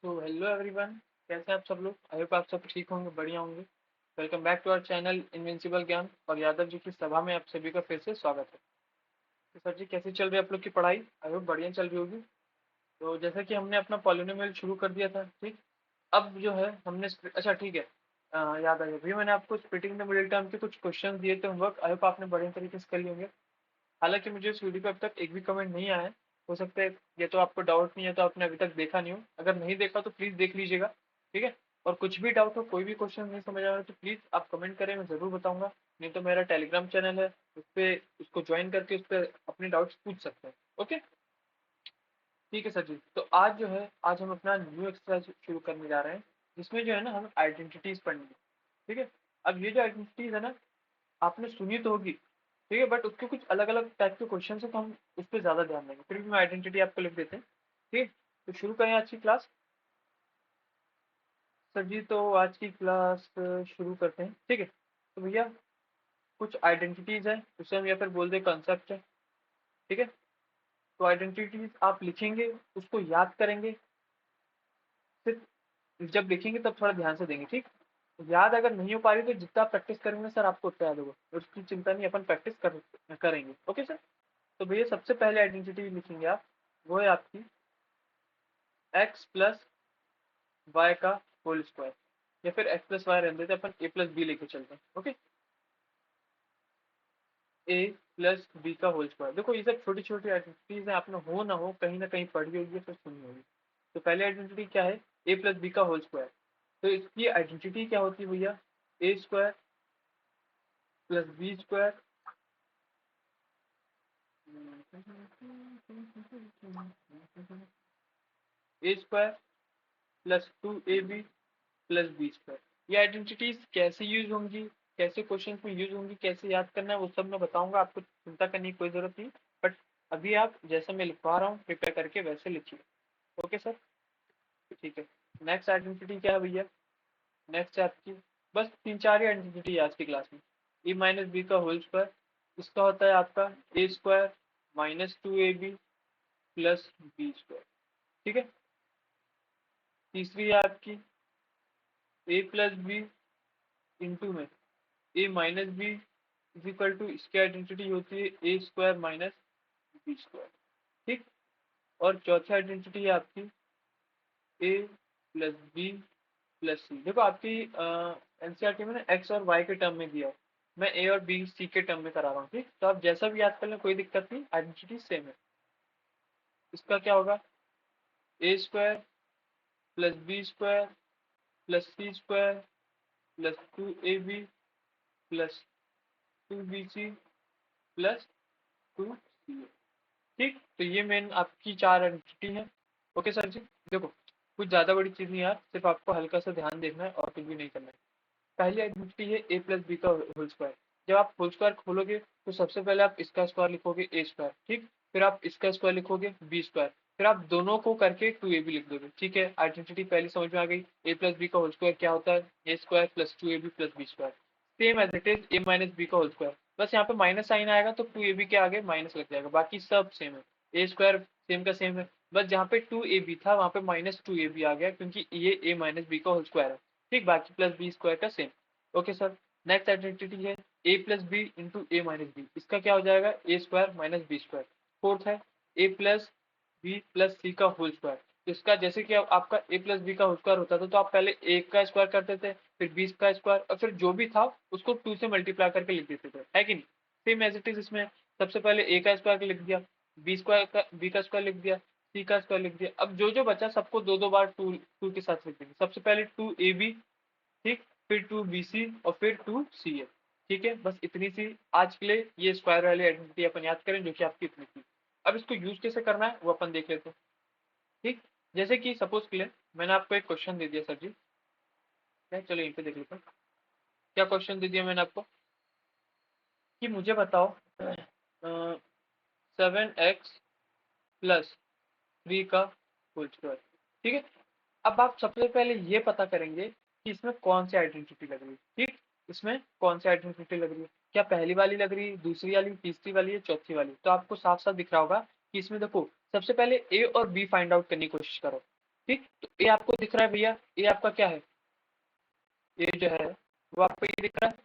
तो hello everyone, कैसे हैं आप सब लोग। आई होप आप सब ठीक होंगे, बढ़िया होंगे। Welcome back to our channel invincible ज्ञान और यादव जी की सभा में आप सभी का फिर से स्वागत है। तो सर जी, कैसी चल रही है आप लोग की पढ़ाई? आई होप बढ़िया चल रही होगी। तो जैसा कि हमने अपना पॉलिनोमियल शुरू कर दिया था, ठीक। अब जो है हमने अच्छा ठीक है। याद आया, अभी मैंने आपको स्प्लिटिंग द मिडिल टर्म के कुछ क्वेश्चन दिए थे होमवर्क। आई होप आपने बढ़िया तरीके से कर लिए होंगे। हालांकि मुझे इस वीडियो पे अब तक एक भी कमेंट नहीं आया है। हो सकता है ये तो आपको डाउट नहीं है, तो आपने अभी तक देखा नहीं हो। अगर नहीं देखा तो प्लीज देख लीजिएगा, ठीक है। और कुछ भी डाउट हो, कोई भी क्वेश्चन नहीं समझ आ रहा तो प्लीज आप कमेंट करें, मैं जरूर बताऊंगा। नहीं तो मेरा टेलीग्राम चैनल है, उस पर उसको ज्वाइन करके उस पर अपने डाउट्स पूछ सकते हैं। ओके, ठीक है सर जी। तो आज जो है, आज हम अपना न्यू एक्सरसाइज शुरू करने जा रहे हैं, जिसमें जो है ना हम आइडेंटिटीज पढ़नी है, ठीक है। अब ये जो आइडेंटिटीज है ना, आपने सुनी तो होगी, ठीक है, बट उसके कुछ अलग अलग टाइप के क्वेश्चन है, तो हम उस पर ज्यादा ध्यान देंगे। फिर भी मैं आइडेंटिटी आपको लिख देते हैं, ठीक है। तो शुरू करें आज की क्लास। सर जी, तो आज की क्लास शुरू करते हैं, ठीक है। तो भैया, कुछ आइडेंटिटीज है, उसे हम या फिर बोल दे कंसेप्ट है, ठीक है। तो आइडेंटिटीज आप लिखेंगे, उसको याद करेंगे। फिर जब लिखेंगे तब थोड़ा ध्यान से देंगे, ठीक। याद अगर नहीं हो पा रही तो जितना प्रैक्टिस करेंगे सर, आपको उतना याद होगा। उसकी चिंता नहीं, अपन प्रैक्टिस करेंगे। Okay sir. तो भैया, सबसे पहले आइडेंटिटी लिखेंगे आप, वो है आपकी एक्स प्लस वाई का होल स्क्वायर। या फिर एक्स प्लस वाई रहने देते, अपन ए प्लस बी लेके चलते हैं। ओके, ए प्लस बी का होल स्क्वायर। देखो, ये सब छोटी छोटी आइडेंटिटीज हैं, आपने हो ना कहीं पढ़ी होगी, फिर सुनी होगी। तो पहली आइडेंटिटी क्या है? ए प्लस बी का होल स्क्वायर। तो इसकी आइडेंटिटी क्या होती है भैया? A square plus B square A square plus two A B plus B square. ये आइडेंटिटीज कैसे यूज होंगी, कैसे क्वेश्चन में यूज होंगी, कैसे याद करना है, वो सब मैं बताऊंगा। आपको चिंता करने की कोई जरूरत नहीं। बट अभी आप जैसे मैं लिखवा रहा हूँ, प्रिपेयर करके वैसे लिखिए। ओके सर, ठीक है। नेक्स्ट आइडेंटिटी क्या है भैया? नेक्स्ट है आपकी, बस तीन चार ही आइडेंटिटी है आज की क्लास में। ए माइनस बी का होल स्क्वायर, इसका होता है आपका A square minus two A B plus B square, ठीक है। तीसरी है आपकी ए प्लस बी इंटू में A minus B is equal to, इसकी आइडेंटिटी होती है A square minus B square, ठीक। और चौथी आइडेंटिटी है आपकी A plus B plus C. देखो, आपकी एनसीईआरटी में ना एक्स और वाई के टर्म में दिया है, मैं ए और बी सी के टर्म में करा रहा हूँ, ठीक। तो आप जैसा भी याद कर लें, कोई दिक्कत नहीं, आइडेंटिटी सेम है। इसका क्या होगा? A square plus B square plus C square plus two A B plus two B C plus two C. ठीक, तो ये मेन आपकी चार आइडेंटिटी है। Okay sir ji. देखो, कुछ ज्यादा बड़ी चीज नहीं यार, सिर्फ आपको हल्का सा ध्यान देखना है और कुछ भी नहीं करना है। पहली आइडेंटिटी है ए प्लस बी का होल स्क्वायर। जब आप होल स्क्वायर खोलोगे तो सबसे पहले आप इसका स्क्वायर लिखोगे ए स्क्वायर, ठीक। फिर आप इसका स्क्वायर लिखोगे बी स्क्वायर। फिर आप दोनों को करके टू ए बी लिख दोगे, ठीक है। आइडेंटिटी पहली समझ में आ गई। ए प्लस बी का होल स्क्वायर क्या होता है? A square plus two A B plus B square. Same as it is A minus B का होल स्क्वायर। बस यहाँ पे माइनस साइन आएगा तो टू ए बी के आगे माइनस लग जाएगा, बाकी सब सेम है। ए स्क्वायर सेम का सेम है, बस जहाँ पे टू ए बी था वहाँ पे माइनस टू ए बी आ गया, क्योंकि ये ए माइनस बी का होल स्क्वायर है, ठीक। बाकी प्लस बी स्क्वायर का same. Okay sir. Next identity है A plus B into A minus B. इसका क्या हो जाएगा? A square minus B square. Fourth है A plus B plus C का होल स्क्वायर। इसका जैसे कि आपका ए प्लस बी का होल स्क्वायर होता था, तो आप पहले ए का स्क्वायर करते थे, फिर बी का स्क्वायर, और फिर जो भी था उसको टू से मल्टीप्लाई करके लिख देते थे, है कि नहीं? सेम एज इट इज इसमें, सबसे पहले ए का स्क्वायर लिख दिया, बी का स्क्वायर लिख दिया, सी का स्क्वायर लिख दिया। अब जो जो बचा सबको दो दो बार टू टू के साथ लिख देंगे। सबसे पहले टू ए बी, ठीक। फिर टू बी सी और फिर टू सी ए, ठीक है। बस इतनी सी आज के लिए ये स्क्वायर वाली आइडेंटिटी अपन याद करें, जो कि आपकी इतनी थी। अब इसको यूज कैसे करना है वो अपन देख लेते हैं, ठीक। जैसे कि सपोज के लिए मैंने आपको एक क्वेश्चन दे दिया सर जी, चलो यहीं पे देख लेते हैं। क्या क्वेश्चन दे दिया मैंने आपको कि मुझे बताओ 7x प्लस 3 का होल स्क्वायर, ठीक है। अब आप सबसे पहले ये पता करेंगे कि इसमें कौन सी आइडेंटिटी लग रही है, ठीक। इसमें कौन सी आइडेंटिटी लग रही है? क्या पहली वाली लग रही है, दूसरी वाली, तीसरी वाली है, चौथी वाली? तो आपको साफ साफ दिख रहा होगा कि इसमें देखो, सबसे पहले ए और बी फाइंड आउट करने की कोशिश करो, ठीक, तो ए आपको दिख रहा है भैया, ए आपका क्या है, ए जो है वो आपको ये दिख रहा है,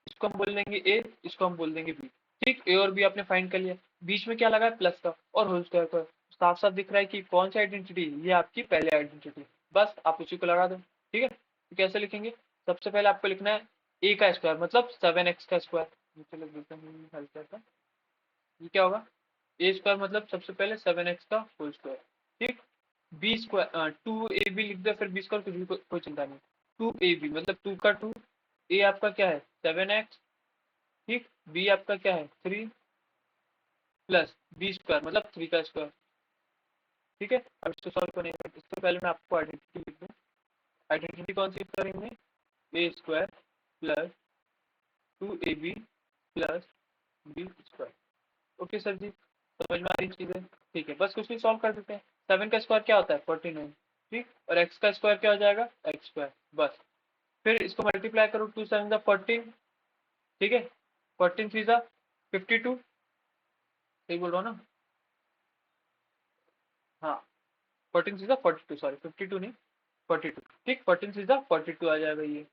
इसको हम बोल देंगे ए, इसको हम बोल देंगे बी। ठीक, ए और बी आपने फाइंड कर लिया, बीच में क्या लगा है प्लस का और होल स्क्वायर का, साफ साफ दिख रहा है कि कौन सी आइडेंटिटी, ये आपकी पहले आइडेंटिटी, बस आप उसी को लगा दो। ठीक है, तो कैसे लिखेंगे, सबसे पहले आपको लिखना है ए का स्क्वायर मतलब 7x का स्क्वायर, नीचे लिख देते हैं हल्का सा, ये क्या होगा, ए स्क्वायर मतलब सबसे पहले 7x का होल स्क्वायर। ठीक, बी स्क्वायर 2ab लिख दो, फिर बी स्क्वायर कुछ भी कोई चिंता नहीं, 2ab मतलब 2 का 2, ए आपका क्या है 7x, ठीक, बी आपका क्या है 3 प्लस बी स्क्वायर मतलब 3 का स्क्वायर। ठीक है, अब इसको सॉल्व करेंगे, इससे पहले मैं आपको आइडेंटिटी लिख दूँ, आइडेंटिटी कौन सी करेंगे, A square plus 2ab plus B square. Okay sir ji, समझ में आ रही चीजें, ठीक है, बस कुछ नहीं, सॉल्व कर देते हैं। 7 का स्क्वायर क्या होता है 49, ठीक, और x का स्क्वायर क्या हो जाएगा एक्स स्क्वायर, बस, फिर इसको मल्टीप्लाई करो, 2 7 14, ठीक है, 14 3 52, सही बोल रहा हूँ ना, हाँ 14 3 42, सॉरी 52 नहीं 42, ठीक, 14 3 42 आ जाएगा ये,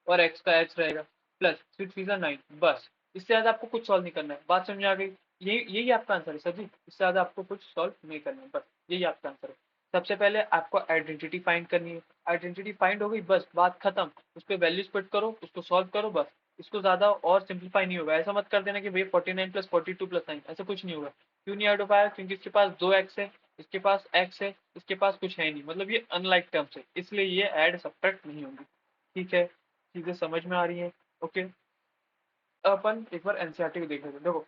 और x का x रहेगा, प्लस 6 3 9, बस, इससे ज्यादा आपको कुछ सॉल्व नहीं करना है, बात समझ आ गई, यही यही आपका आंसर है सर जी, इससे ज्यादा आपको कुछ सॉल्व नहीं करना है, बस यही आपका आंसर है। सबसे पहले आपको आइडेंटिटी फाइंड करनी है, आइडेंटिटी फाइंड हो गई, बस बात खत्म, उस पर वैल्यूज पुट करो, उसको सॉल्व करो, बस, इसको ज्यादा और सिंप्लीफाई नहीं होगा, ऐसा मत कर देना कि भैया 49 प्लस 42 प्लस 9, ऐसा कुछ नहीं होगा, क्यों नहीं ऐड हो पाया, क्योंकि इसके पास 2x है, इसके पास x है, इसके पास कुछ है नहीं, मतलब ये अनलाइक टर्म्स है, इसलिए ये ऐड सब्ट्रैक्ट नहीं होगी। ठीक है, चीजें समझ में आ रही है, ओके, अपन एक बार एनसीईआरटी को देख लेते हैं, देखो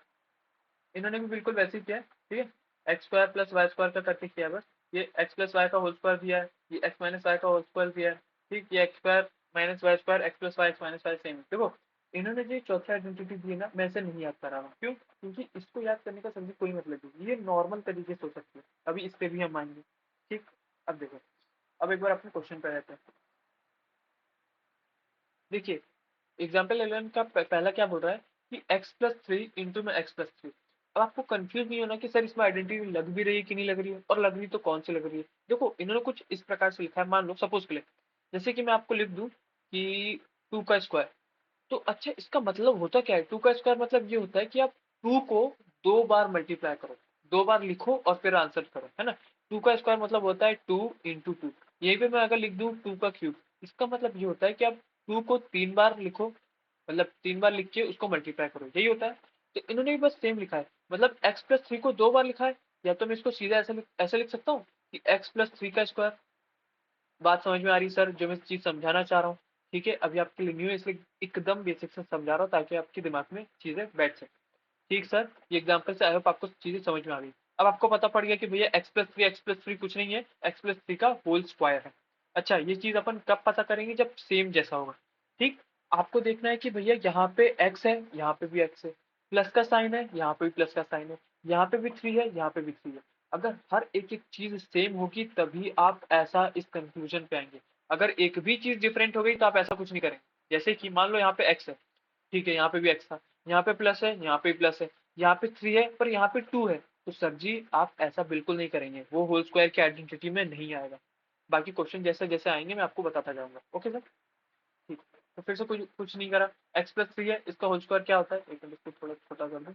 इन्होंने भी बिल्कुल वैसे ही किया है, ठीक है, x square plus y square का करके किया है, बस ये एक्स प्लस वाई का होल स्क्वायर दिया है, ये एक्स माइनस वाई का होल स्क्वायर दिया है, ठीक, ये x square minus y square x plus y x minus y same है। देखो इन्होंने जो चौथा आइडेंटिटी दी है ना, मैं इसे नहीं याद कर रहा हूँ, क्यों, क्योंकि इसको याद करने का समझे कोई मतलब नहीं, ये नॉर्मल तरीके से हो सकती है, अभी इस पे भी हम आएंगे। ठीक, अब देखो, अब एक बार अपने क्वेश्चन पे रहते हैं, देखिए एग्जाम्पल 11 का पहला क्या बोल रहा है कि x प्लस थ्री इंटू में x प्लस थ्री। अब आपको कंफ्यूज नहीं होना कि सर इसमें आइडेंटिटी लग भी रही है कि नहीं लग रही है, और लग रही तो कौन सी लग रही है। देखो इन्होंने कुछ इस प्रकार से लिखा है, मान लो सपोज के लिए, जैसे कि मैं आपको लिख दूं कि 2 का स्क्वायर, तो अच्छा इसका मतलब होता क्या है, 2 का स्क्वायर मतलब ये होता है कि आप 2 को 2 बार मल्टीप्लाई करो, 2 बार लिखो और फिर आंसर करो, है ना। 2 का स्क्वायर मतलब होता है 2 × 2, यहीं पे मैं अगर लिख दूं 2 का क्यूब, इसका मतलब ये होता है कि आप 2 को 3 बार लिखो, मतलब 3 बार लिख के उसको मल्टीप्लाई करो, यही होता है। तो इन्होंने भी बस सेम लिखा है, मतलब x प्लस थ्री को 2 बार लिखा है, या तो मैं इसको सीधा ऐसे लिख सकता हूँ कि x प्लस थ्री का स्क्वायर। बात समझ में आ रही सर, जो मैं चीज समझाना चाह रहा हूँ। ठीक है, अभी आपके लिए न्यू है इसलिए एकदम बेसिक से समझा रहा हूँ ताकि आपके दिमाग में चीजें बैठ सके। ठीक सर, ये एग्जाम्पल से आई होप आपको चीजें समझ में आ गई। अब आपको पता पड़ गया कि भैया एक्स प्लस थ्री कुछ नहीं है, एक्स प्लस थ्री का होल स्क्वायर है। अच्छा ये चीज अपन कब पता करेंगे, जब सेम जैसा होगा। ठीक, आपको देखना है कि भैया यहाँ पे एक्स है, यहाँ पे भी एक्स है, प्लस का साइन है, यहाँ पे भी प्लस का साइन है, यहाँ पे भी थ्री है, यहाँ पे भी थ्री है। अगर हर एक एक चीज सेम होगी तभी आप ऐसा इस कंक्लूजन पे आएंगे। अगर एक भी चीज डिफरेंट हो गई तो आप ऐसा कुछ नहीं करेंगे। जैसे कि मान लो यहाँ पे एक्स है, ठीक है, यहाँ पे भी एक्स था, यहाँ पे प्लस है, यहाँ पे प्लस है, यहाँ पे थ्री है पर यहाँ पे टू है, तो सर जी आप ऐसा बिल्कुल नहीं करेंगे, वो होल स्क्वायर की आइडेंटिटी में नहीं आएगा। बाकी क्वेश्चन जैसे जैसे आएंगे मैं आपको बताता जाऊंगा, ओके सर। ठीक, तो फिर से कुछ कुछ नहीं करा, एक्स प्लस थ्री है, इसका होल स्क्वायर क्या होता है, एक मिनट इसको थोड़ा छोटा कर दो।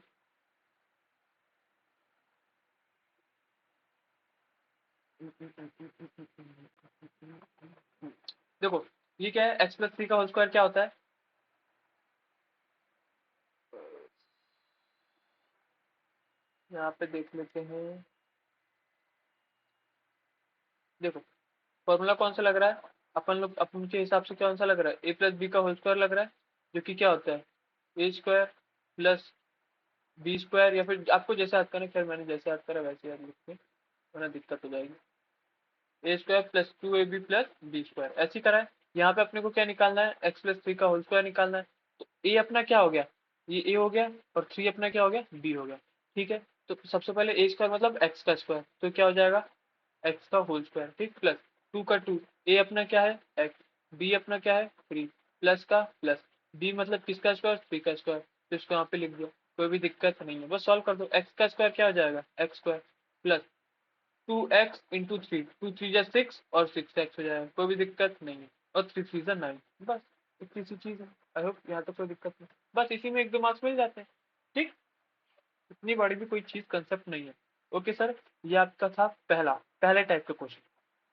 देखो ये क्या है, एक्स प्लस थ्री का होल स्क्वायर क्या होता है, यहाँ पे देख लेते हैं। देखो फॉर्मूला कौन सा लग रहा है, अपन लोग अपन के हिसाब से कौन सा लग रहा है, ए प्लस बी का होल स्क्वायर लग रहा है, जो कि क्या होता है A square plus B square, या फिर आपको जैसे याद करना, खैर मैंने जैसे याद करा वैसे याद लिखते, वरना दिक्कत हो जाएगी। A square plus 2ab plus B square, ऐसे ही करा है। यहाँ पे अपने को क्या निकालना है, एक्स प्लस थ्री का होल स्क्वायर निकालना है। तो ए अपना क्या हो गया, ये ए हो गया, और थ्री अपना क्या हो गया, बी हो गया। ठीक है, तो सबसे पहले ए स्क्वायर मतलब एक्स का स्क्वायर, तो क्या हो जाएगा एक्स का होल स्क्वायर, ठीक, प्लस 2 का 2, ए अपना क्या है एक्स, बी अपना क्या है थ्री, प्लस का प्लस, बी मतलब किसका स्क्वायर, थ्री का स्क्वायर, तो इसको यहाँ पे लिख दो, कोई भी दिक्कत नहीं है, बस सॉल्व कर दो। एक्स का स्क्वायर क्या हो जाएगा x square, plus 2x into 3, 2 3 जा 6 और 6x हो जाएगा, कोई भी दिक्कत नहीं है। और 3 3 जा 9, बस इतनी सी चीज है। आई होप यहाँ तक कोई दिक्कत नहीं, बस इसी में 1 2 मार्क्स मिल जाते हैं। ठीक, इतनी बड़ी भी कोई चीज कंसेप्ट नहीं है। ओके सर, ये आपका था पहले टाइप का क्वेश्चन।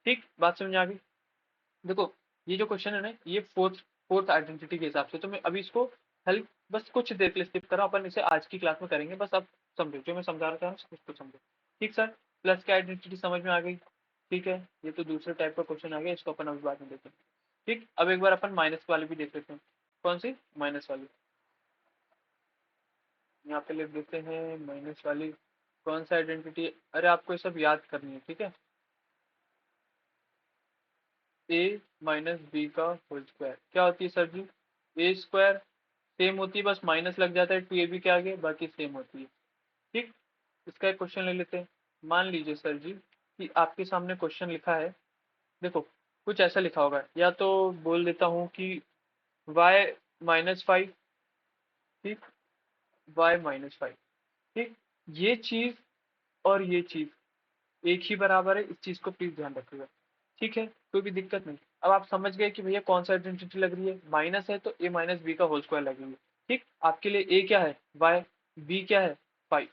ठीक, बात समझ आ गई। देखो ये जो क्वेश्चन है ना, ये फोर्थ आइडेंटिटी के हिसाब से, तो मैं अभी इसको हल बस कुछ देर के लिए स्किप कर रहा हूँ, अपन इसे आज की क्लास में करेंगे। बस अब समझो जो मैं समझा रहा था उसको समझो। ठीक सर, प्लस की आइडेंटिटी समझ में आ गई। ठीक है, ये तो दूसरे टाइप का क्वेश्चन आ गया, इसको अपन अभी बाद में देखेंगे। ठीक, अब एक बार अपन माइनस वाली भी देख लेते हैं। कौन सी? माइनस वाली। यहाँ पे लिख देते हैं माइनस वाली। कौन सा आइडेंटिटी? अरे आपको ये सब याद करनी है, ठीक है। ए माइनस बी का होल स्क्वायर क्या होती है सर जी? ए स्क्वायर सेम होती है, बस माइनस लग जाता है टू ए बी के आगे, बाकी सेम होती है। ठीक, इसका एक क्वेश्चन ले लेते हैं। मान लीजिए सर जी कि आपके सामने क्वेश्चन लिखा है। देखो कुछ ऐसा लिखा होगा, या तो बोल देता हूँ कि y-5। ठीक, y-5। ठीक, ये चीज और ये चीज एक ही बराबर है, इस चीज को प्लीज ध्यान रखिएगा। ठीक है, कोई भी दिक्कत नहीं। अब आप समझ गए कि भैया कौन सा आइडेंटिटी लग रही है, माइनस है तो ए माइनस बी का होल स्क्वायर लगेगी। ठीक, आपके लिए ए क्या है? वाई। बी क्या है? 5।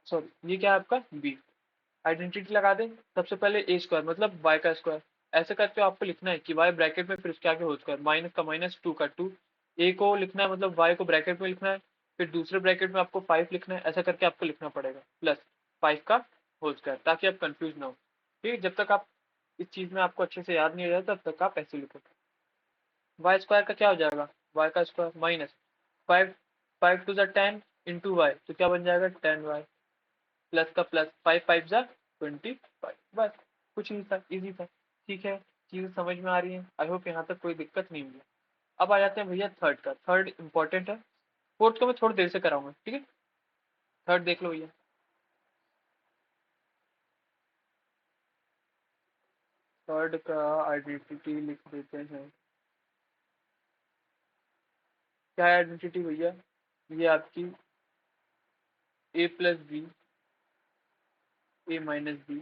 सॉरी, ये क्या है आपका? बी। आइडेंटिटी लगा दें। सबसे पहले ए स्क्वायर मतलब वाई का स्क्वायर। ऐसे करके आपको लिखना है कि वाई ब्रैकेट में, फिर उसके आगे होल स्क्वायर, माइनस का माइनस, टू का टू। ए को लिखना है मतलब वाई को ब्रैकेट में लिखना है, फिर दूसरे ब्रैकेट में आपको 5 लिखना है। ऐसा करके आपको लिखना पड़ेगा प्लस 5 का होल स्क्वायर, ताकि आप कंफ्यूज ना हो। ठीक है, जब तक आप इस चीज में आपको अच्छे से याद नहीं हो जाता तब तक आप ऐसे लिखो। वाई स्क्वायर का क्या हो जाएगा? वाई का स्क्वायर माइनस 5, 5 2 जा 10 इंटू वाई, तो क्या बन जाएगा? 10y। प्लस का प्लस, 5 5 जा 25। बस, कुछ नहीं था, इजी था। ठीक है, चीजें समझ में आ रही है। आई होप यहाँ तक कोई दिक्कत नहीं हुई है। अब आ जाते हैं भैया थर्ड का। थर्ड इंपॉर्टेंट है, फोर्थ को मैं थोड़ी देर से कराऊंगा। ठीक है, थर्ड देख लो भैया। थर्ड का आइडेंटिटी लिख देते हैं। क्या है आइडेंटिटी भैया? ये आपकी A plus B, A minus B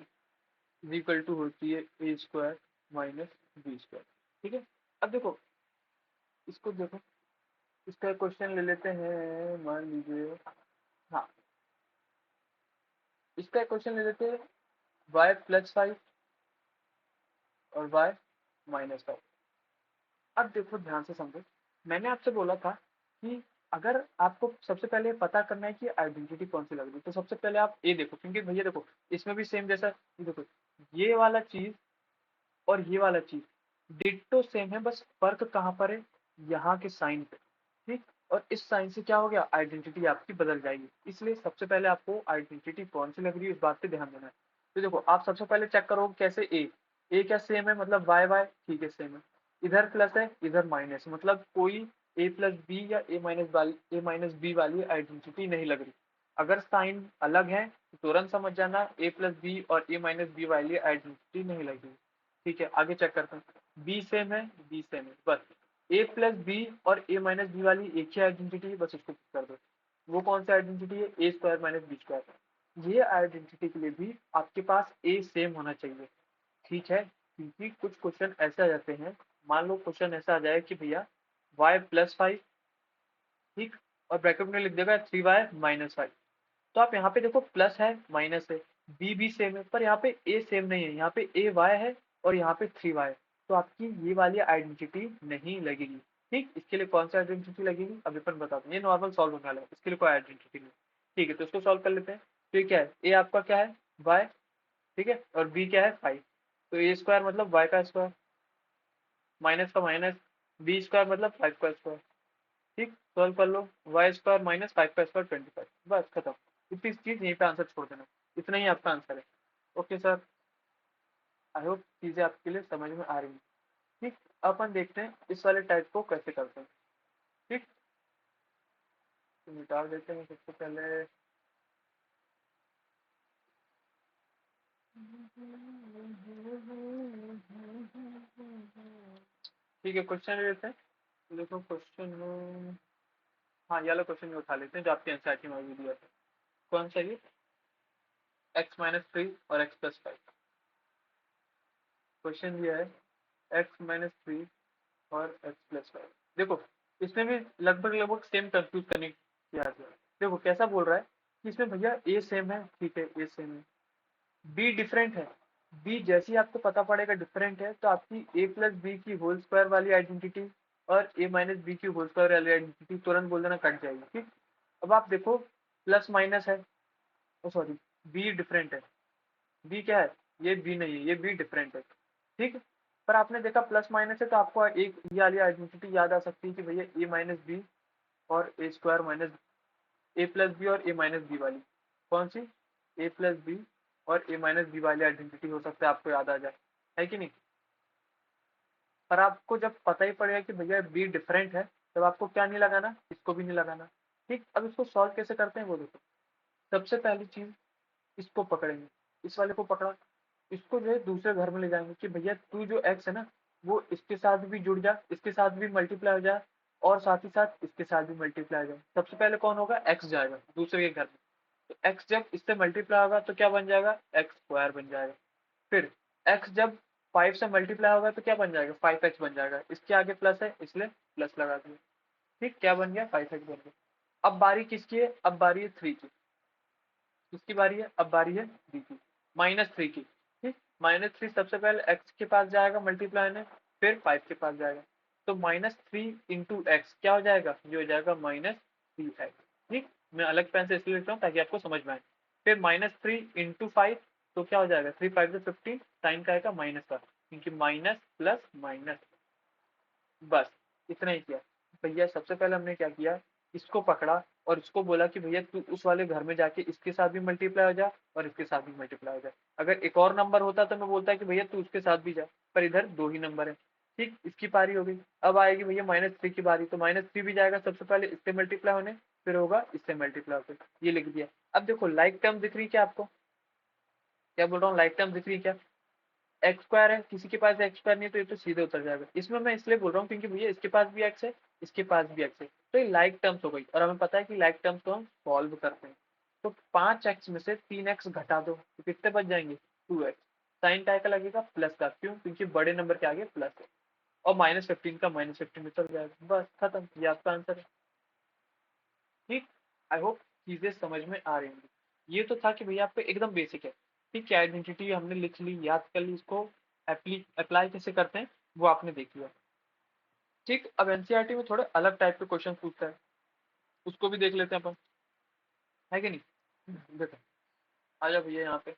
is equal to होती है A square minus B square. ठीक है, अब देखो इसको देखो, इसका क्वेश्चन ले लेते हैं। मान लीजिए, हाँ, इसका क्वेश्चन ले लेते हैं। y+5 और y-5। अब देखो ध्यान से समझो, मैंने आपसे बोला था कि अगर आपको सबसे पहले पता करना है कि आइडेंटिटी कौन सी लग रही है, तो सबसे पहले आप ए देखो, क्योंकि भैया देखो इसमें भी सेम जैसा, ये देखो ये वाला चीज और ये वाला चीज डिट्टो सेम है, बस फर्क कहाँ पर है? यहाँ के साइन पे। ठीक, और इस साइन से क्या हो गया? आइडेंटिटी आपकी बदल जाएगी। इसलिए सबसे पहले आपको आइडेंटिटी कौन सी लग रही है इस बात पे ध्यान देना है। तो देखो आप सबसे पहले चेक करो कैसे ए क्या सेम है, मतलब वाई वाई, ठीक है सेम है। इधर प्लस है इधर माइनस, मतलब कोई ए प्लस बी या ए माइनस बी वाली आइडेंटिटी नहीं लग रही। अगर साइन अलग है तो तुरंत समझ जाना ए प्लस बी और ए माइनस बी वाली आइडेंटिटी नहीं लगी। ठीक है, आगे चेक करते हैं। बी सेम है, बी सेम है, बस ए प्लस बी और ए माइनस बी वाली एक ही आइडेंटिटी है, बस इसको कर दो। वो कौन सी आइडेंटिटी है? A square minus B square. ये आइडेंटिटी के लिए भी आपके पास ए सेम होना चाहिए। ठीक है, क्योंकि कुछ क्वेश्चन ऐसे आ जाते हैं। मान लो क्वेश्चन ऐसा आ जाए कि भैया y+5, ठीक, और ब्रैकेट में लिख देगा 3y-5। तो आप यहाँ पे देखो प्लस है माइनस है, बी भी सेम है, पर यहाँ पे ए सेम नहीं है। यहाँ पे ए वाई है और यहाँ पे 3y, तो आपकी ये वाली आइडेंटिटी नहीं लगेगी। ठीक, इसके लिए कौन सी आइडेंटिटी लगेगी अभी अपन बता दें। ये नॉर्मल सॉल्व होने वाला है, इसके लिए कोई आइडेंटिटी नहीं। ठीक है, तो इसको सॉल्व कर लेते हैं। तो ये क्या है? ए आपका क्या है? वाई। ठीक है, और बी क्या है? 5। तो ए स्क्वायर मतलब वाई का स्क्वायर, माइनस का माइनस, बी स्क्वायर मतलब 5 का स्क्वायर। ठीक, सॉल्व कर लो। वाई स्क्वायर माइनस 5 का स्क्वायर 25। बस खत्म। इतनी चीज यहीं पे आंसर छोड़ देना, इतना ही आपका आंसर है। ओके सर, आई होप चीजें आपके लिए समझ में आ रही हैं। ठीक, अपन देखते हैं इस वाले टाइप को कैसे करते हैं। ठीक, तो मिटा देते हैं सबसे पहले। ठीक है, क्वेश्चन ले लेते हैं। देखो क्वेश्चन, हाँ ये वाला क्वेश्चन उठा लेते हैं जो आपके एनसीईआरटी में भी दिया था। कौन सा ये? x माइनस थ्री और x प्लस फाइव। क्वेश्चन दिया है x माइनस थ्री और x प्लस फाइव। देखो इसमें भी लगभग लगभग सेम कंफ्यूज करने किया गया। देखो कैसा बोल रहा है कि इसमें भैया a सेम है, ठीक है a सेम है, b डिफरेंट है। b जैसे ही आपको पता पड़ेगा डिफरेंट है तो आपकी a प्लस बी की होल स्क्वायर वाली आइडेंटिटी और a माइनस बी की होल स्क्वायर वाली आइडेंटिटी तुरंत बोल देना कट जाएगी, ठीक। अब आप देखो प्लस माइनस है, सॉरी b डिफरेंट है, b क्या है, ये b नहीं है, ये b डिफरेंट है, ठीक। पर आपने देखा प्लस माइनस है तो आपको एक ये वाली आइडेंटिटी याद आ सकती है कि भैया a माइनस बी और ए स्क्वायर माइनस ए प्लस बी और ए माइनस बी वाली, कौन सी, ए प्लस बी और ए माइनस बी वाली आइडेंटिटी हो सकता है आपको याद आ जाए, है कि नहीं। पर आपको जब पता ही पड़ेगा कि भैया बी डिफरेंट है तब आपको क्या नहीं लगाना, इसको भी नहीं लगाना, ठीक। अब इसको सॉल्व कैसे करते हैं वो देखो। सबसे पहली चीज इसको पकड़ेंगे, इस वाले को पकड़ा, इसको जो है दूसरे घर में ले जाएंगे कि भैया तू जो एक्स है ना वो इसके साथ भी जुड़ जा, इसके साथ भी मल्टीप्लाई हो जाए और साथ ही साथ इसके साथ भी मल्टीप्लाई हो जाए। सबसे पहले कौन होगा, एक्स जाएगा दूसरे के घर में, तो एक्स जब इससे मल्टीप्लाई होगा तो क्या बन जाएगा, एक्स स्क्वायर बन जाएगा। फिर एक्स जब 5 से मल्टीप्लाई होगा तो क्या बन जाएगा, 5x बन जाएगा, इसके आगे प्लस है इसलिए प्लस लगा दिया, ठीक, क्या बन गया, 5x बन गया। अब बारी किसकी है, अब बारी है 3 की, किसकी बारी है, अब बारी है 3 की, -3 की, ठीक। -3 सबसे पहले x के पास जाएगा मल्टीप्लाई में, फिर 5 के पास जाएगा, तो -3 इंटू एक्स क्या हो जाएगा, ये हो जाएगा -3x, ठीक। मैं अलग पेन से इसलिए लिखता हूँ ताकि आपको समझ में आए। फिर -3 इंटू फाइव, तो क्या हो जाएगा, 3 5 से 15, साइन का आएगा माइनस का, क्योंकि माइनस प्लस माइनस, बस इतना ही किया। भैया सबसे पहले हमने क्या किया, इसको पकड़ा और इसको बोला कि भैया तू उस वाले घर में जाके इसके साथ भी मल्टीप्लाई हो जा और इसके साथ भी मल्टीप्लाई हो जा। अगर एक और नंबर होता तो मैं बोलता कि भैया तू उसके साथ भी जा, पर इधर दो ही नंबर है, ठीक। इसकी पारी हो गई। अब आएगी भैया -3 की बारी, तो -3 भी जाएगा सबसे पहले इससे मल्टीप्लाई होने, फिर होगा इससे मल्टीप्लाई होकर, ये लिख दिया। अब देखो लाइक टर्म दिख रही क्या आपको, क्या बोल रहा हूँ, लाइक टर्म दिख रही क्या, एक्स स्क्वायर है, किसी के पास एक्स स्क्वायर नहीं है तो ये तो सीधे उतर जाएगा। इसमें मैं इसलिए बोल रहा हूँ क्योंकि भैया इसके पास भी एक्स है, इसके पास भी एक्स है, तो ये लाइक टर्म्स हो गई और हमें पता है कि लाइक टर्म्स को हम सॉल्व करते हैं। तो 5x में से 3x घटा दो तो कितने बच जाएंगे, 2x। साइन काय का लगेगा, प्लस का, क्यों, क्योंकि बड़े नंबर के आगे प्लस है, और -15 का -15 में चल जाएगा, बस खत्म, ये आपका आंसर है, ठीक। आई होप चीजें समझ में आ रही होंगी। ये तो था कि भैया आपको एकदम बेसिक है, ठीक है, आइडेंटिटी हमने लिख ली, याद कर ली, इसको अप्लाई कैसे करते हैं वो आपने देख लिया, ठीक। अब एनसीईआरटी में थोड़े अलग टाइप के क्वेश्चन पूछता है, उसको भी देख लेते हैं अपन, है कि नहीं। देखो आ जाओ भैया यहाँ पे,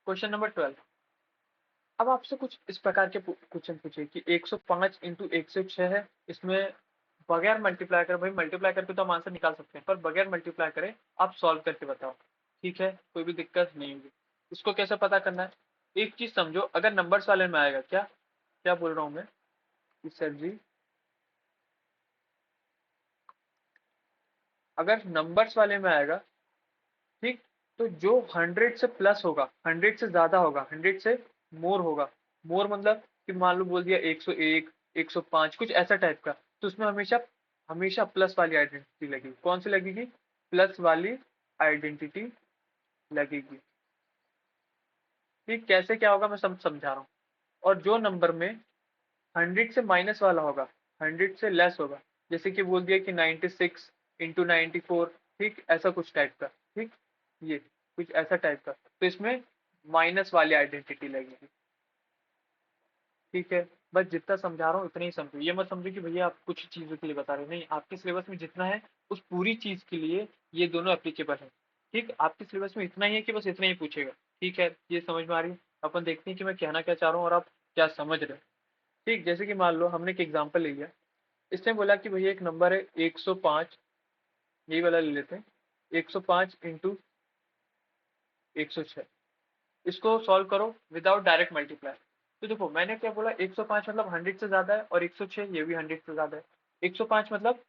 क्वेश्चन नंबर 12। अब आपसे कुछ इस प्रकार के क्वेश्चन पूछे कि 105 इंटू 106 है, इसमें बगैर मल्टीप्लाई करे, भाई मल्टीप्लाई करके तो हम आंसर निकाल सकते हैं पर बगैर मल्टीप्लाई करे आप सॉल्व करके बताओ, ठीक है, कोई भी दिक्कत नहीं होगी। इसको कैसे पता करना है, एक चीज समझो, अगर नंबर्स वाले में आएगा, क्या क्या बोल रहा हूँ मैं कि सर जी, अगर नंबर्स वाले में आएगा, ठीक, तो जो 100 से प्लस होगा, 100 से ज्यादा होगा, 100 से मोर होगा, मोर मतलब कि मान लो बोल दिया 101 105 कुछ ऐसा टाइप का, तो उसमें हमेशा हमेशा प्लस वाली आइडेंटिटी लगेगी, कौन सी लगेगी, प्लस वाली आइडेंटिटी लगेगी, ठीक। कैसे क्या होगा मैं समझा रहा हूँ। और जो नंबर में 100 से माइनस वाला होगा, 100 से लेस होगा, जैसे कि बोल दिया कि 96 इंटू 94, ठीक, ऐसा कुछ टाइप का, ठीक, ये कुछ ऐसा टाइप का, तो इसमें माइनस वाली आइडेंटिटी लगेगी, ठीक है। बस जितना समझा रहा हूँ उतना ही समझो, ये मत समझो कि भैया आप कुछ चीजों के लिए बता रहे हो, नहीं, आपके सिलेबस में जितना है उस पूरी चीज के लिए ये दोनों एप्लीकेबल है, ठीक। आपके सिलेबस में इतना ही है कि बस इतना ही पूछेगा, ठीक है, ये समझ में आ रही है। अपन देखते हैं कि मैं कहना क्या चाह रहा हूँ और आप क्या समझ रहे हो, ठीक। जैसे कि मान लो हमने एक एग्जाम्पल ले लिया, इसने बोला कि भैया एक नंबर है 105, यही वाला ले लेते हैं, 105 इंटू 106, इसको सॉल्व करो विदाउट डायरेक्ट मल्टीप्लाई। तो देखो मैंने क्या बोला, 105 मतलब 100 से ज्यादा है और 106 ये भी 100 से ज्यादा है। 105 मतलब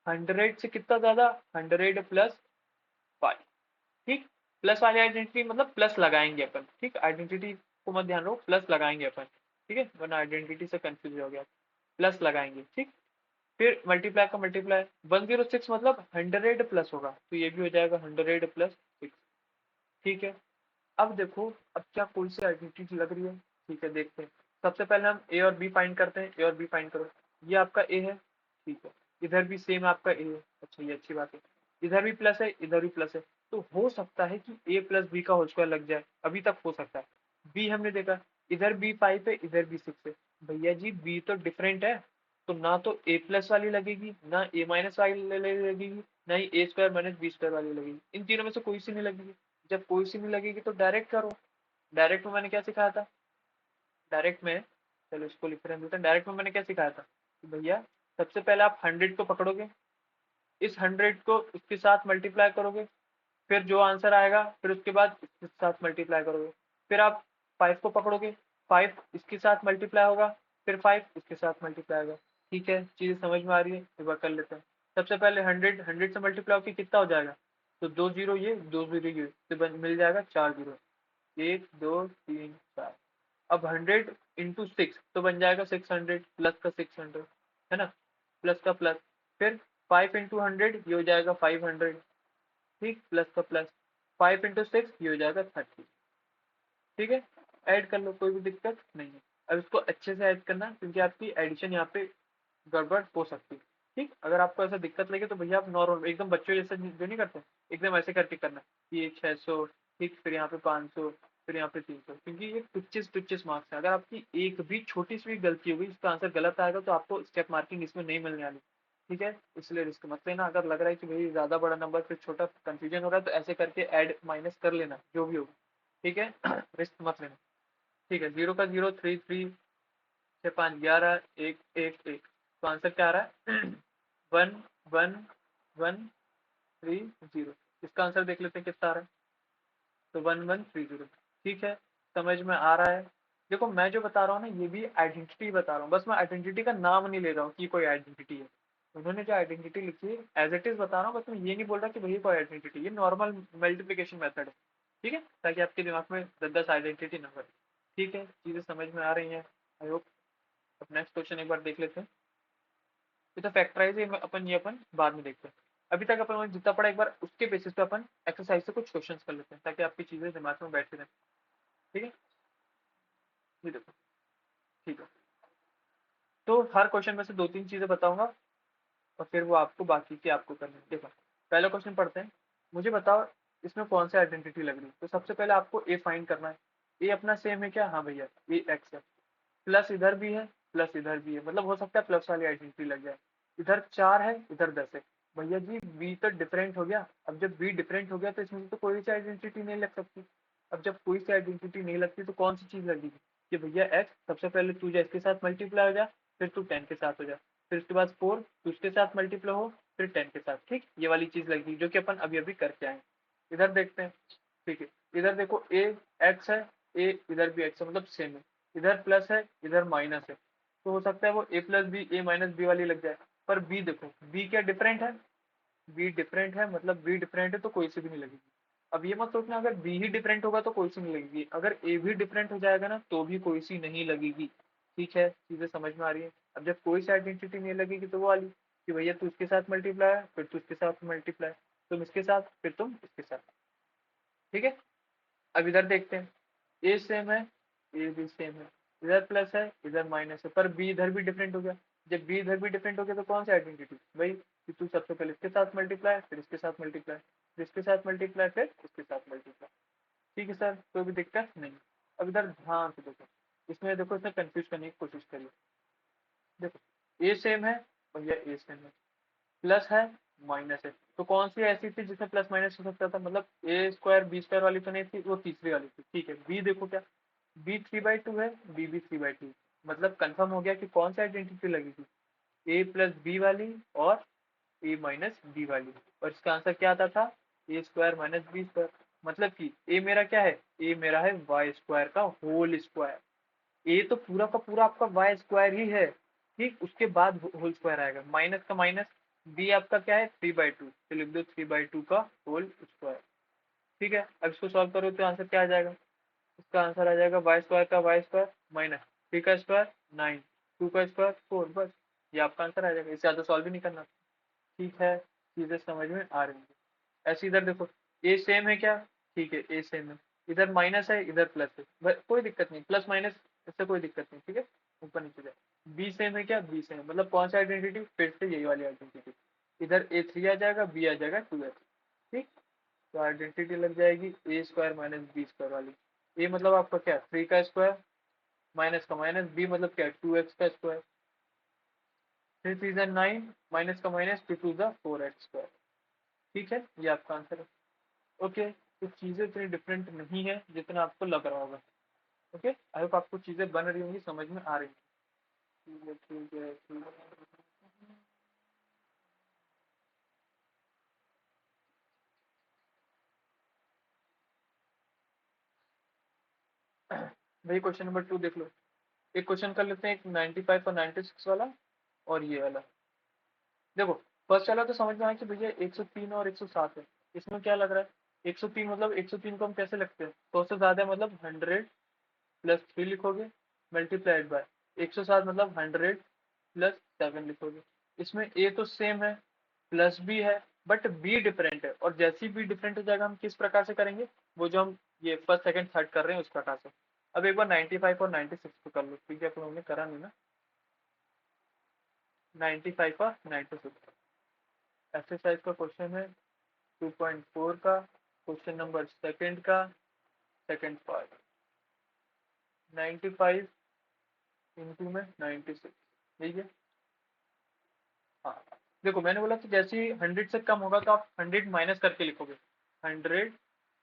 100 से कितना ज्यादा, 100 प्लस 5, ठीक। प्लस वाली आइडेंटिटी मतलब प्लस लगाएंगे अपन, ठीक, आइडेंटिटी को मत ध्यान रखो, प्लस लगाएंगे अपन, ठीक है, वरना आइडेंटिटी से कंफ्यूज हो गया, प्लस लगाएंगे, ठीक। फिर मल्टीप्लाई का मल्टीप्लाई, 106 मतलब 100 प्लस होगा, तो ये भी हो जाएगा 100 प्लस 6, ठीक है। अब देखो, अब क्या कोई सी आइडेंटिटी लग रही है? ठीक है, देखते हैं। सबसे पहले हम ए और बी फाइंड करते हैं। ए और बी फाइंड करो। ये आपका ए है, ठीक है। इधर भी सेम आपका ए है, अच्छा ये अच्छी बात है। इधर भी प्लस है, इधर भी प्लस है। तो हो सकता है कि ए प्लस बी का होल स्क्वायर लग जाए, अभी तक हो सकता है। बी हमने देखा, इधर बी 5 है, इधर बी 6 है। भैया जी बी तो डिफरेंट है, तो ना तो ए प्लस वाली लगेगी, ना ए माइनस वाली लगेगी, ना ही ए स्क्वायर माइनस बी स्क्वायर वाली लगेगी। इन तीनों में से कोई सी नहीं लगेगी। जब कोई सी नहीं लगेगी तो डायरेक्ट करो। डायरेक्ट में मैंने क्या सिखाया था? डायरेक्ट में, चलो इसको लिख रहे हैं। डायरेक्ट में मैंने क्या सिखाया था कि भैया सबसे पहले आप 100 को पकड़ोगे, इस 100 को इसके साथ मल्टीप्लाई करोगे, फिर जो आंसर आएगा फिर उसके बाद इसके साथ मल्टीप्लाई करोगे। फिर आप 5 को पकड़ोगे, 5 इसके साथ मल्टीप्लाई होगा, फिर 5 इसके साथ मल्टीप्लाई होगा। ठीक है, चीजें समझ में आ रही है? एक बार कर लेते हैं। सबसे पहले 100 से मल्टीप्लाई होकर कितना हो जाएगा? तो 2 जीरो ये, 2 जीरो ये, तो मिल जाएगा 4 जीरो। 1 2 3 4। अब 100 × 6 तो बन जाएगा 600, प्लस का 600, है ना, प्लस का प्लस। फिर 5 × 100 ये हो जाएगा 500, ठीक, प्लस का प्लस। 5 × 6 ये हो जाएगा 30। ठीक है, ऐड कर लो, कोई भी दिक्कत नहीं है। अब इसको अच्छे से ऐड करना, क्योंकि आपकी एडिशन यहाँ पे गड़बड़ हो सकती है। ठीक, अगर आपको ऐसा दिक्कत लगे तो भैया आप नॉर्मल एकदम बच्चों जैसे जो नहीं करते, एकदम ऐसे करके करना। ये 600, ठीक, फिर यहाँ पे 500, फिर यहाँ पे 300, क्योंकि ये 25-25 मार्क्स है। अगर आपकी एक भी छोटी सी भी गलती होगी, इसका आंसर गलत आएगा, तो आपको स्टेप मार्किंग इसमें नहीं मिलने वाली। ठीक है, इसलिए रिस्क मत लेना। अगर लग रहा है कि भाई ज्यादा बड़ा नंबर फिर छोटा कंफ्यूजन हो रहा है, तो ऐसे करके ऐड माइनस कर लेना जो भी होगा। ठीक है, रिस्क मत लेना। ठीक है, 0 का 0, 3 3 6 5 11, 1 1 1। तो आंसर क्या आ रहा है? 1 1 1 3 0। इसका आंसर देख लेते हैं कितना आ रहा है। तो 1130। ठीक है, समझ में आ रहा है? देखो मैं जो बता रहा हूँ ना, ये भी आइडेंटिटी बता रहा हूँ, बस मैं आइडेंटिटी का नाम नहीं ले रहा हूँ कि कोई आइडेंटिटी है। उन्होंने जो आइडेंटिटी लिखी है एज इट इज बता रहा हूँ, बस मैं ये नहीं बोल रहा कि भैया कोई आइडेंटिटी। ये नॉर्मल मल्टीप्लिकेशन मेथड है, ठीक है, ताकि आपके दिमाग में 10-10 आइडेंटिटी ना बने। ठीक है, चीजें समझ में आ रही हैं, आई होप। अब नेक्स्ट क्वेश्चन एक बार देख लेते हैं। ये तो फैक्टराइज है, अपन बाद में देखते हैं। अभी तक अपन जितना पढ़ा, एक बार उसके बेसिस पे अपन एक्सरसाइज से कुछ क्वेश्चन कर लेते हैं, ताकि आपकी चीजें दिमाग में बैठे रहें। ठीक है, ये देखो, ठीक है। तो हर क्वेश्चन में से 2-3 चीजें बताऊंगा, और फिर वो आपको बाकी की आपको करनी है। देखो पहला क्वेश्चन पढ़ते हैं। मुझे बताओ इसमें कौन सी आइडेंटिटी लग रही है। तो सबसे पहले आपको ए फाइंड करना है। ए अपना सेम है क्या? हाँ भैया, ए एक्स है। प्लस इधर भी है, प्लस इधर भी है, मतलब हो सकता है प्लस वाली आइडेंटिटी लग जाए। इधर 4 है, इधर 10 है। भैया जी बी तो डिफरेंट हो गया। अब जब बी डिफरेंट हो गया तो इसमें तो कोई सी आइडेंटिटी नहीं लग सकती। अब जब कोई सी आइडेंटिटी नहीं लगती तो कौन सी चीज लगेगी? कि भैया एक्स, सबसे पहले तू इसके साथ मल्टीप्लाई हो जा, फिर तू 10 के साथ हो जा, फिर उसके बाद 4 तू उसके साथ मल्टीप्लाई हो, फिर 10 के साथ। ठीक, ये वाली चीज लगेगी जो कि अपन अभी अभी करके आए। इधर देखते हैं। ठीक है, इधर देखो ए एक्स है, ए इधर भी एक्स है, मतलब सेम है। इधर प्लस है, इधर माइनस है, तो हो सकता है वो ए plus B, A minus B वाली लग जाए। पर बी देखो, बी क्या डिफरेंट है? बी डिफरेंट है, मतलब बी डिफरेंट है तो कोई सी भी नहीं लगेगी। अब ये मत सोचना अगर बी ही डिफरेंट होगा तो कोई सी नहीं लगेगी, अगर ए भी डिफरेंट हो जाएगा ना तो भी कोई सी नहीं लगेगी। ठीक है, चीजें समझ में आ रही है? अब जब कोई सी आइडेंटिटी नहीं लगेगी तो वो वाली कि भैया तू इसके साथ मल्टीप्लाई, फिर तू इसके साथ मल्टीप्लाई, तुम इसके साथ, फिर तुम इसके साथ। ठीक है, अब इधर देखते हैं। ए सेम है, ए भी सेम है। इधर प्लस है, इधर माइनस है, पर बी इधर भी डिफरेंट हो गया। जब बी इधर भी डिफरेंट हो गया तो कौन सी आइडेंटिटी भाई? कि तू सबसे पहले इसके साथ मल्टीप्लाई, फिर इसके साथ मल्टीप्लाई, फिर इसके साथ मल्टीप्लाई, फिर इसके साथ मल्टीप्लाई। ठीक है सर, कोई भी दिक्कत नहीं। अब इधर ध्यान से देखो, इसमें देखो इसमें कंफ्यूज करने की कोशिश करिए। देखो ए सेम है, भैया ए सेम है, प्लस है, माइनस है, तो कौन सी ऐसी थी जिसमें प्लस माइनस हो सकता था? मतलब ए स्क्वायर बी स्क्वायर वाली तो नहीं थी, वो तीसरी वाली थी। ठीक है, बी देखो क्या, बी 3/2 है, बी भी 3/2, मतलब कंफर्म हो गया कि कौन सी आइडेंटिटी लगेगी? ए प्लस बी वाली और ए माइनस बी वाली। और इसका आंसर क्या आता था? ए स्क्वायर माइनस बी स्क्वायर। मतलब कि ए मेरा क्या है? ए मेरा है वाई स्क्वायर का होल स्क्वायर। ए तो पूरा का पूरा आपका वाई स्क्वायर ही है, ठीक, उसके बाद होल स्क्वायर आएगा, माइनस का माइनस। बी आपका क्या है? 3/2, तो लिख दो 3/2 का होल स्क्वायर। ठीक है, अब इसको सॉल्व करो तो आंसर क्या आ जाएगा? इसका आंसर आ जाएगा वाई स्क्वायर का वाई स्क्वायर माइनस 3 का स्क्वायर 9, 2 का स्क्वायर 4, बस ये आपका आंसर आ जाएगा। इससे ज़्यादा सॉल्व भी नहीं करना। ठीक है, चीजें समझ में आ रही है? ऐसे इधर देखो, ए सेम है क्या? ठीक है, ए सेम है, इधर माइनस है इधर प्लस है, कोई दिक्कत नहीं, प्लस माइनस इससे कोई दिक्कत नहीं, ठीक है, ऊपर नीचे जाए। बी सेम है क्या, बी सेम है, मतलब कौन सा आइडेंटिटी, फिर से यही वाली आइडेंटिटी, इधर ए थ्री आ जाएगा, बी आ जाएगा टू एक्स, ठीक। तो आइडेंटिटी लग जाएगी A square minus B square वाली। ए मतलब आपका क्या, थ्री का स्क्वायर, माइनस का माइनस, बी मतलब क्या, टू एक्स का स्क्वायर, थ्री थ्री ज़ा नाइन, माइनस का माइनस, टू टू ज़ा फोर एक्स स्क्वायर, ठीक है, ये आपका आंसर है। ओके, तो चीज़ें इतनी डिफरेंट नहीं है जितना आपको लग रहा होगा। ओके, आई होप आपको चीज़ें बन रही होंगी, समझ में आ रही है। ठीक है, ठीक है। भाई क्वेश्चन नंबर 2 देख लो। एक क्वेश्चन कर लेते हैं, एक 95 और 96 वाला, और ये वाला। देखो, फर्स्ट वाला तो समझ में आया कि भैया 103 और 107 है। इसमें क्या लग रहा है, 103 मतलब 103 को हम कैसे लिखते हैं, 100 से ज्यादा मतलब 100 प्लस 3 लिखोगे, मल्टीप्लाइड बाय 107 मतलब 100 प्लस 7 लिखोगे। इसमें ए तो सेम है, प्लस बी है, बट बी डिफरेंट है, और जैसी बी डिफरेंट हो जाएगा हम किस प्रकार से करेंगे, वो जो हम ये फर्स्ट सेकंड थर्ड कर रहे हैं उस प्रकार से। अब एक बार 95 और 96 को कर लो, ठीक है, अपन हमने करा नहीं ना। 95 और 96 एक्सरसाइज का क्वेश्चन है, 2.4 का, क्वेश्चन नंबर सेकंड का, सेकंड पार्ट। 95 इंटू में 96, ठीक है। हाँ, देखो मैंने बोला कि जैसे ही 100 से कम होगा तो आप 100 माइनस करके लिखोगे। 100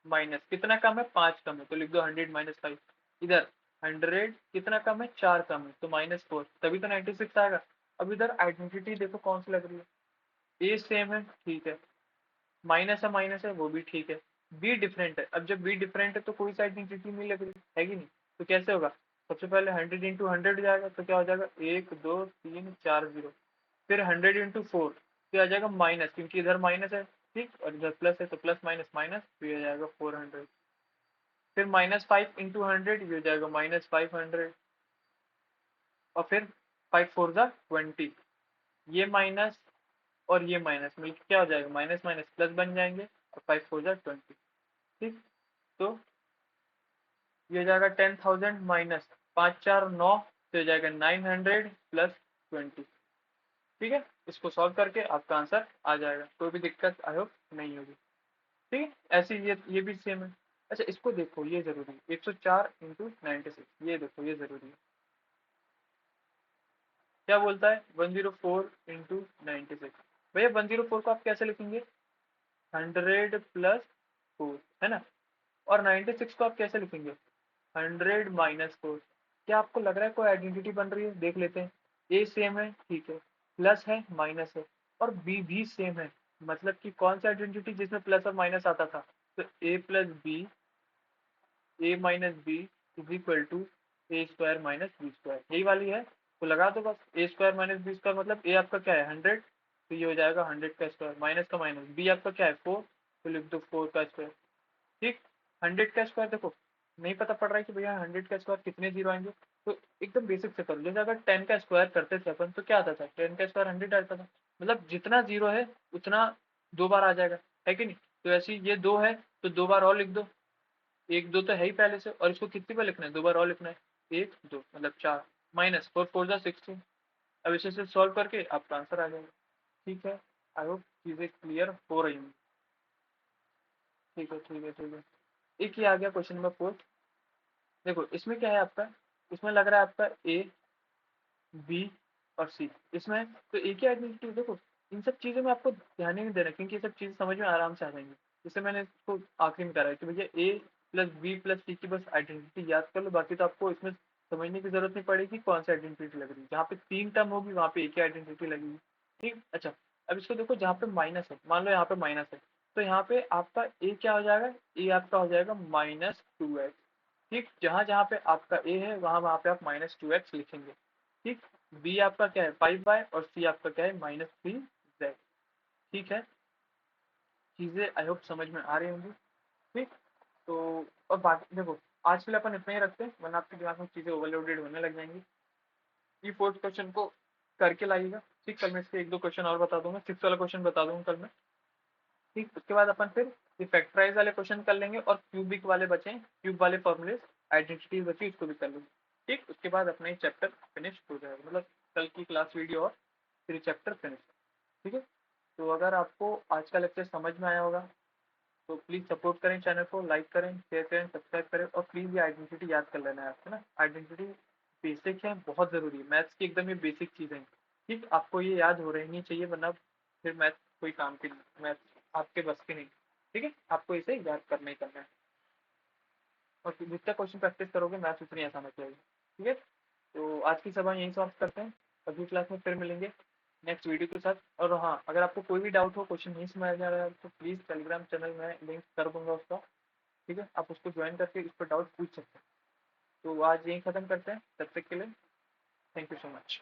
माइनस कितना कम है, 5 कम है, तो लिख दो 100 माइनस 5। इधर 100 कितना कम है, 4 कम है, तो -4, तभी तो 96 आएगा। अब इधर आइडेंटिटी देखो कौन सी लग रही है, ए सेम है, ठीक है, माइनस है वो भी ठीक है, बी डिफरेंट है। अब जब बी डिफरेंट है तो कोई सा आइडेंटिटी नहीं लग रही है कि नहीं, तो कैसे होगा, सबसे पहले 100 इंटू 100 जाएगा, तो क्या हो जाएगा, 1 2 3 4 0, फिर 100 इंटू 4, फिर आ जाएगा माइनस, क्योंकि इधर माइनस है, ठीक, और इधर प्लस है, तो प्लस माइनस माइनस, फिर आ जाएगा 400, फिर -5 इंटू 100, ये हो जाएगा -500, और फिर 5 4 ज़ा 20, ये माइनस और ये माइनस मिलकर क्या हो जाएगा, माइनस माइनस प्लस बन जाएंगे, और 5 4 ज़ा 20, ठीक। तो ये हो जाएगा 10,000 माइनस 5 4 9, तो हो जाएगा 900 प्लस 20, ठीक है। इसको सॉल्व करके आपका आंसर आ जाएगा, कोई भी दिक्कत आई होप नहीं होगी, ठीक है। ऐसे ये भी सेम है। अच्छा, इसको देखो, ये जरूरी है, 104 इंटू 96, ये देखो ये जरूरी है, क्या बोलता है, 104 इंटू 96। भैया 104 को आप कैसे लिखेंगे, 100 प्लस 4, है ना, और 96 को आप कैसे लिखेंगे, 100 - 4। क्या आपको लग रहा है कोई आइडेंटिटी बन रही है, देख लेते हैं। ए सेम है, ठीक है, प्लस है माइनस है, और बी भी सेम है, मतलब कि कौन सी आइडेंटिटी जिसमें प्लस और माइनस आता था, तो A plus B, A minus B is equal to A square minus B square, यही वाली है। तो लगा दो बस, A square minus B square मतलब ए आपका क्या है 100, तो ये हो जाएगा 100 का स्क्वायर, माइनस का माइनस, बी आपका क्या है 4, तो लिख दो 4 का स्क्वायर, ठीक। 100 का स्क्वायर देखो, नहीं पता पड़ रहा है कि भैया 100 का स्क्वायर कितने जीरो आएंगे, तो एकदम बेसिक से करो, जैसे अगर 10 का स्क्वायर करते थे अपन तो क्या आता था, 10 का स्क्वायर 100 आता था, मतलब जितना जीरो है उतना दो बार आ जाएगा, है कि नहीं। तो ऐसे ही ये दो है, तो दो बार और लिख दो, एक दो तो है ही पहले से, और इसको कितनी बार लिखना है, दो बार और लिखना है, एक दो मतलब चार, माइनस 4 4 ज़ा 16। अब इसे से सॉल्व करके आपका आंसर आ जाएगा, ठीक है। आई होप चीजें क्लियर हो रही हूँ, ठीक है, ठीक है, ठीक है। एक ही आ गया क्वेश्चन नंबर 4। देखो इसमें क्या है आपका, इसमें लग रहा है आपका ए बी और सी, इसमें तो एक ही आइडेंटिटी। देखो इन सब चीज़ों में आपको ध्यान ही नहीं देना, क्योंकि ये सब चीज़ें समझ में आराम से आ जाएंगी। जैसे मैंने इसको आखिरी में करा है कि भैया ए प्लस बी प्लस सी की बस आइडेंटिटी याद कर लो, बाकी तो आपको इसमें समझने की जरूरत नहीं पड़ेगी कौन सी आइडेंटिटी लग रही है। जहाँ पे 3 टर्म होगी वहाँ पे एक ही आइडेंटिटी लगेगी, ठीक। अच्छा, अब इसको देखो, जहाँ पे माइनस है, मान लो यहाँ पे माइनस है, तो यहाँ पे आपका ए क्या हो जाएगा, ए आपका हो जाएगा -2x, ठीक। जहां जहां पे आपका ए है वहां वहां पे आप -2x लिखेंगे, ठीक। बी आपका क्या है 5y, और सी आपका क्या है -3z, ठीक है। चीजें आई होप समझ में आ रही होंगी, ठीक। तो और बाकी देखो, आज के लिए अपन इतना ही रखते हैं, वरना आपके दिमाग में चीजें ओवरलोडेड होने लग जाएंगी। ये फोर्थ क्वेश्चन को करके लाइएगा, ठीक। कल मैं इसके एक दो क्वेश्चन और बता दूंगा, सिक्स वाला क्वेश्चन बता दूंगा कल मैं, ठीक। उसके बाद अपन फिर ये फैक्टराइज वाले क्वेश्चन कर लेंगे और क्यूबिक वाले बचे, क्यूब वाले फॉर्मूले आइडेंटिटीज बची, उसको भी कर लेंगे। ठीक, उसके बाद अपना ये चैप्टर फिनिश हो जाएगा, मतलब कल की क्लास वीडियो और फिर चैप्टर फिनिश। ठीक है, तो अगर आपको आज का लेक्चर समझ में आया होगा तो प्लीज सपोर्ट करें चैनल को, लाइक करें, शेयर करें, सब्सक्राइब करें, और प्लीज ये आइडेंटिटी याद कर लेना है आपको ना। आइडेंटिटी बेसिक है, बहुत जरूरी है, मैथ्स की एकदम ये बेसिक चीजें हैं। ठीक, आपको ये याद हो रहनी चाहिए, वरना फिर मैथ्स कोई काम की नहीं, मैथ्स आपके बस की नहीं। ठीक है, आपको इसे याद करना ही करना है, और जितना क्वेश्चन प्रैक्टिस करोगे मैथ्स उतनी आसान हो जाएगी। ठीक है, तो आज की सभा यहीं समाप्त करते हैं, अगली क्लास में फिर मिलेंगे नेक्स्ट वीडियो के साथ। और हाँ, अगर आपको कोई भी डाउट हो, क्वेश्चन नहीं समझ आ रहा है, तो प्लीज़ टेलीग्राम चैनल में लिंक कर दूंगा उसका। ठीक है, आप उसको ज्वाइन करके इस पर डाउट पूछ सकते हैं। तो आज यहीं ख़त्म करते हैं, तब तक के लिए थैंक यू सो मच।